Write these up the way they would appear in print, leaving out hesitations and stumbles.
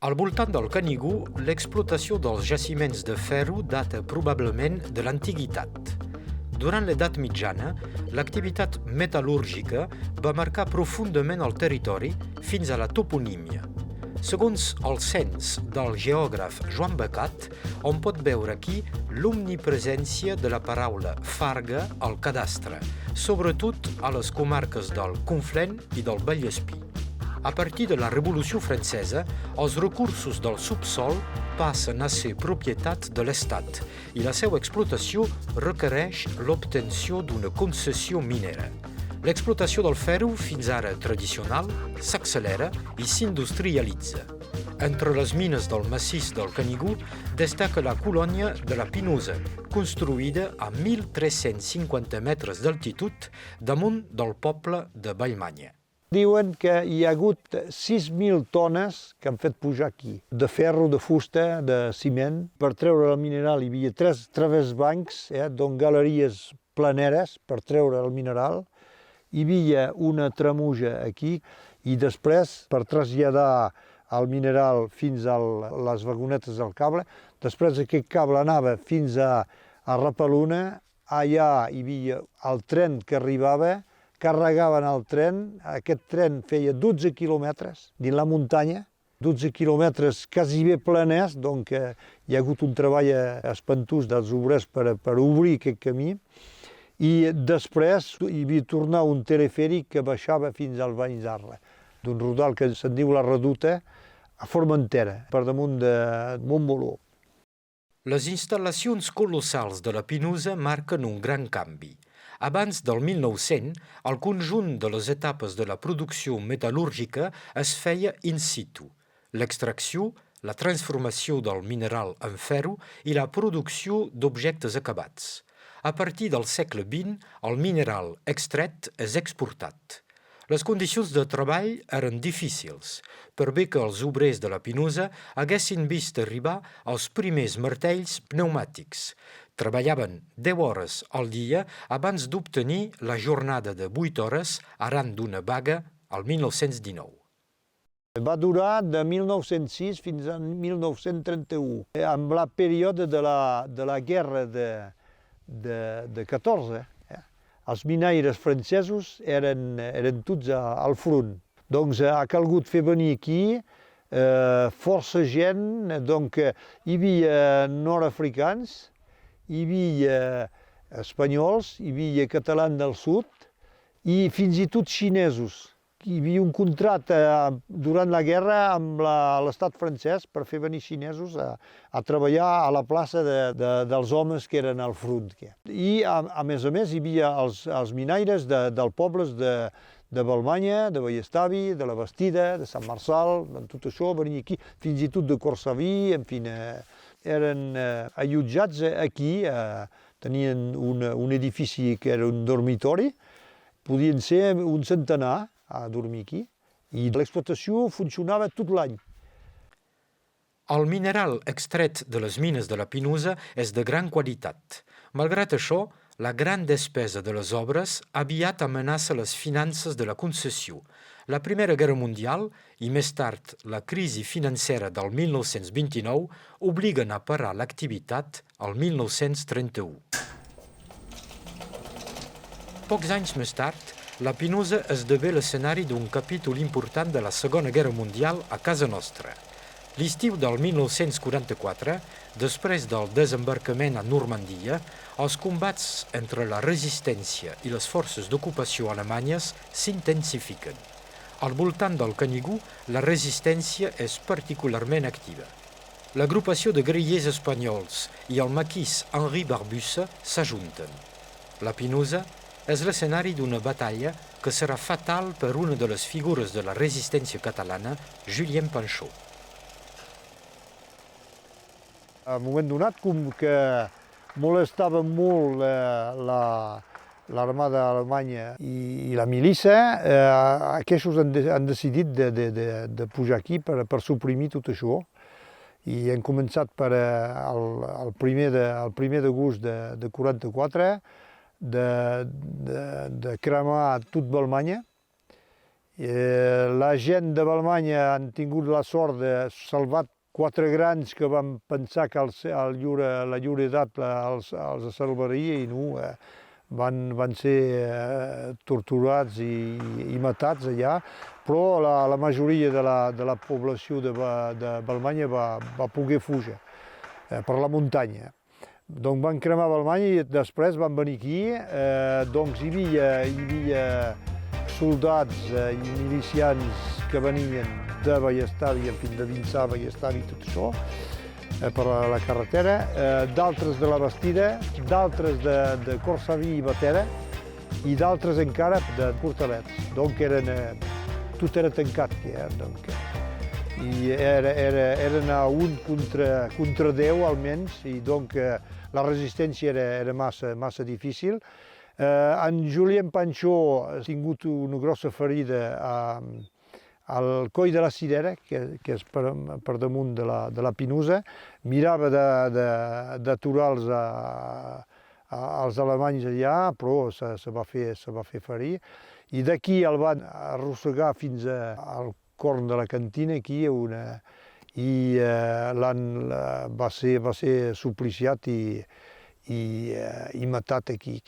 Al voltant del Canigó, l'explotació dels jaciments de ferro data probablement de l'antiguitat. Durant l'edat mitjana, l'activitat metal·lúrgica va marcar profundament el territori fins a la toponímia. Segons el cens del geògraf Joan Becat, on pot veure aquí l'omnipresència de la paraula farga al cadastre, sobretot a les comarques del Conflent i del Vallespir. A partir de la Revolució Francesa, els recursos del subsol passen a ser propietat de l'Estat i la seva explotació requereix l'obtenció d'una concessió minera. L'explotació del ferro, fins ara tradicional, s'accelera i s'industrialitza. Entre les mines del massís del Canigó destaca la colònia de la Pinosa, construïda a 1.350 metres d'altitud damunt del poble de Vallmanya. Diuen que hi ha hagut 6.000 tones que han fet pujar aquí, de ferro, de fusta, de ciment. Per treure el mineral hi havia tres travesbancs, doncs galeries planeres per treure el mineral. Hi havia una tramuja aquí i després, per traslladar el mineral fins a les vagonetes del cable, després aquest cable anava fins a Rapaluna, allà hi havia el tren que arribava, carregaven el tren, aquest tren feia 12 quilòmetres dins la muntanya, 12 quilòmetres quasi bé planers, doncs hi ha hagut un treball espantós dels obrers per obrir aquest camí, i després hi havia tornat un telefèric que baixava fins al Banys d'Arla, d'un rodal que se'n diu la Reduta, a Formentera, per damunt de Montboló. Les instal·lacions colossals de la Pinosa marquen un gran canvi. Abans del 1900, el conjunt de les etapes de la producció metal·lúrgica es feia in situ. L'extracció, la transformació del mineral en ferro i la producció d'objectes acabats. A partir del segle XX, el mineral extret és exportat. Les condicions de treball eren difícils, per bé que els obrers de la Pinosa haguessin vist arribar els primers martells pneumàtics. Treballaven 10 hores al dia abans d'obtenir la jornada de 8 hores arran d'una vaga al 1919. Va durar de 1906 fins a 1931, amb el període de la guerra de 14. Els minaires francesos eren tots al front. Doncs ha calgut fer venir aquí força gent, doncs hi havia nord-africans, hi havia espanyols, hi havia catalans del sud i fins i tot xinesos. Hi havia un contracte durant la guerra amb l'estat francès per fer venir xinesos a treballar a la plaça dels homes que eren al front. I a més hi havia els minaires dels pobles de Vallmanya, de Vallestavi, de la Bastida, de Sant Marçal, tot això venia aquí, fins i tot de Cortsaví, en fi, eren allotjats aquí, tenien un edifici que era un dormitori, podien ser un centenar a dormir aquí, i l'explotació funcionava tot l'any. El mineral extret de les mines de la Pinosa és de gran qualitat. Malgrat això, la gran despesa de les obres aviat amenaça les finances de la concessió. La Primera Guerra Mundial i més tard la crisi financera del 1929 obliguen a parar l'activitat al 1931. Pocs anys més tard, la Pinosa esdevé l'escenari d'un capítol important de la Segona Guerra Mundial a casa nostra. L'estiu del 1944, després del desembarcament a Normandia, els combats entre la resistència i les forces d'ocupació alemanyes s'intensifiquen. Al voltant del Canigó, la resistència és particularment activa. L'agrupació de guerrillers espanyols i el maquis Henri Barbussa s'ajunten. La Pinosa és l'escenari d'una batalla que serà fatal per una de les figures de la resistència catalana, Julien Panchaud. A un moment donat, com que molestava molt l'armada alemanya i la milícia, aquests han decidit de pujar aquí per suprimir tot això. I hem començat per el primer d'agost de 44, de cremar tot Vallmanya La gent de Balmanya han tingut la sort de salvar 4 grans que van pensar que la llur edat els salvaria i no, van ser torturats i matats allà, però la majoria de la població de Balmanya va poder fugir per la muntanya. Donc van cremar Balmanya i després van venir aquí, doncs hi havia soldats i milicians que venien de Vallestavi, fins de Vinçà, Vallestavi, tot això, per la carretera, d'altres de la Bastida, d'altres de Cortsaví i Batera, i d'altres encara de Portalets. Donc tot era tancat, i eren a un contra 10 almenys, i donc la resistència era massa difícil. En Julien Panxó ha tingut una grossa ferida al coll de la Cirera, que és per damunt de la Pinosa. Mirava d'aturar els alemanys allà, però se va fer ferir. I d'aquí el van arrossegar fins al corn de la Cantina, aquí, i va ser supliciat i matat aquí.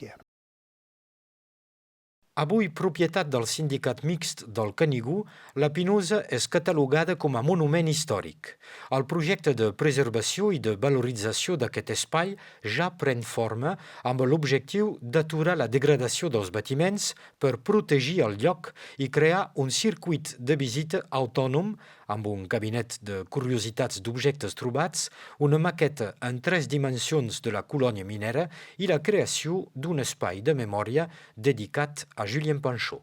Avui propietat del sindicat mixt del Canigó, la Pinosa és catalogada com a monument històric. El projecte de preservació i de valorització d'aquest espai ja pren forma amb l'objectiu d'aturar la degradació dels bâtiments per protegir el lloc i crear un circuit de visita autònom amb un cabinet de curiositats d'objectes trobats, una maqueta en 3 dimensions de la colònia minera i la creació d'un espai de memòria dedicat a Julien Panxó.